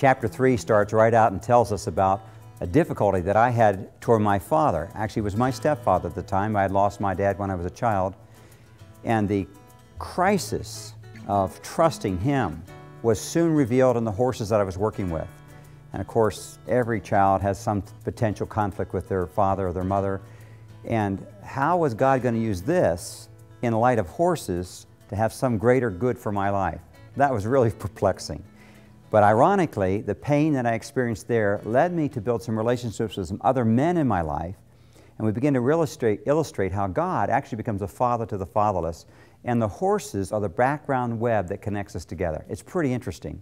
Chapter 3 starts right out and tells us about a difficulty that I had toward my father. Actually, it was my stepfather at the time. I had lost my dad when I was a child. And the crisis of trusting him was soon revealed in the horses that I was working with. And of course, every child has some potential conflict with their father or their mother. And how was God going to use this in light of horses to have some greater good for my life? That was really perplexing. But ironically, the pain that I experienced there led me to build some relationships with some other men in my life. And we begin to illustrate how God actually becomes a father to the fatherless. And the horses are the background web that connects us together. It's pretty interesting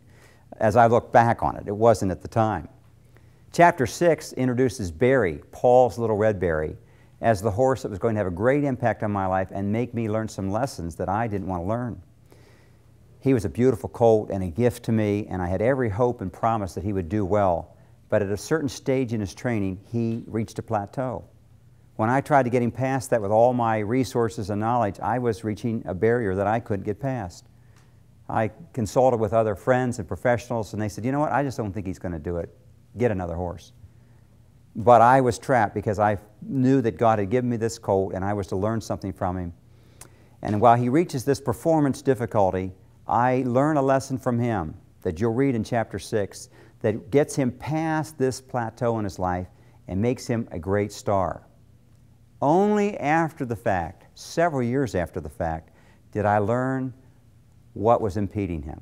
as I look back on it. It wasn't at the time. Chapter 6 introduces Barry, Paul's little red Barry, as the horse that was going to have a great impact on my life and make me learn some lessons that I didn't want to learn. He was a beautiful colt and a gift to me, and I had every hope and promise that he would do well. But at a certain stage in his training, he reached a plateau. When I tried to get him past that with all my resources and knowledge, I was reaching a barrier that I couldn't get past. I consulted with other friends and professionals, and they said, you know what, I just don't think he's going to do it. Get another horse. But I was trapped because I knew that God had given me this colt, and I was to learn something from him. And while he reaches this performance difficulty, I learn a lesson from him that you'll read in chapter 6 that gets him past this plateau in his life and makes him a great star. Only after the fact, several years after the fact, did I learn what was impeding him.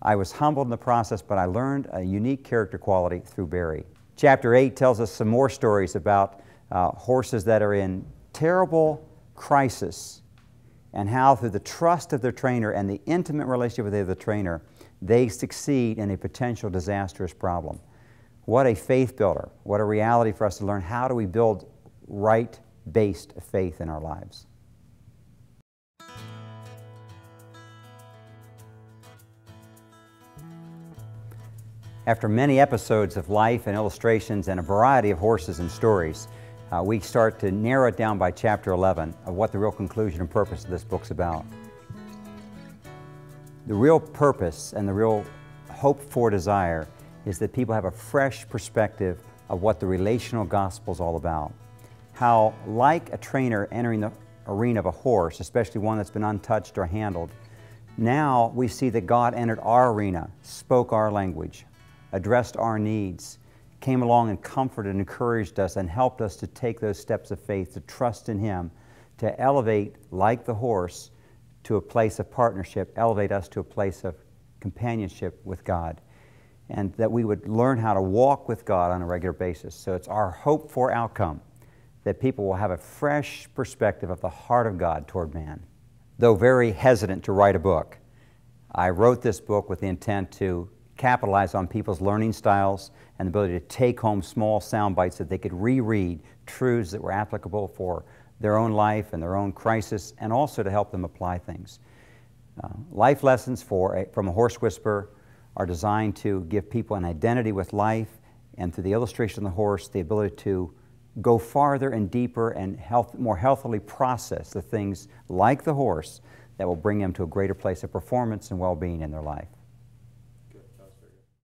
I was humbled in the process, but I learned a unique character quality through Barry. Chapter 8 tells us some more stories about horses that are in terrible crisis, and how through the trust of their trainer and the intimate relationship with the trainer, they succeed in a potential disastrous problem. What a faith builder. What a reality for us to learn. How do we build right-based faith in our lives? After many episodes of life and illustrations and a variety of horses and stories, we start to narrow it down by chapter 11 of what the real conclusion and purpose of this book's about. The real purpose and the real hope for desire is that people have a fresh perspective of what the relational gospel is all about. How, like a trainer entering the arena of a horse, especially one that's been untouched or handled, now we see that God entered our arena, spoke our language, addressed our needs, came along and comforted and encouraged us and helped us to take those steps of faith, to trust in Him, to elevate, like the horse, to a place of partnership, elevate us to a place of companionship with God, and that we would learn how to walk with God on a regular basis. So it's our hope for outcome that people will have a fresh perspective of the heart of God toward man. Though very hesitant to write a book, I wrote this book with the intent to capitalize on people's learning styles and the ability to take home small sound bites that they could reread, truths that were applicable for their own life and their own crisis, and also to help them apply things. Life lessons from a horse whisperer are designed to give people an identity with life, and through the illustration of the horse, the ability to go farther and deeper and more healthily process the things like the horse that will bring them to a greater place of performance and well-being in their life.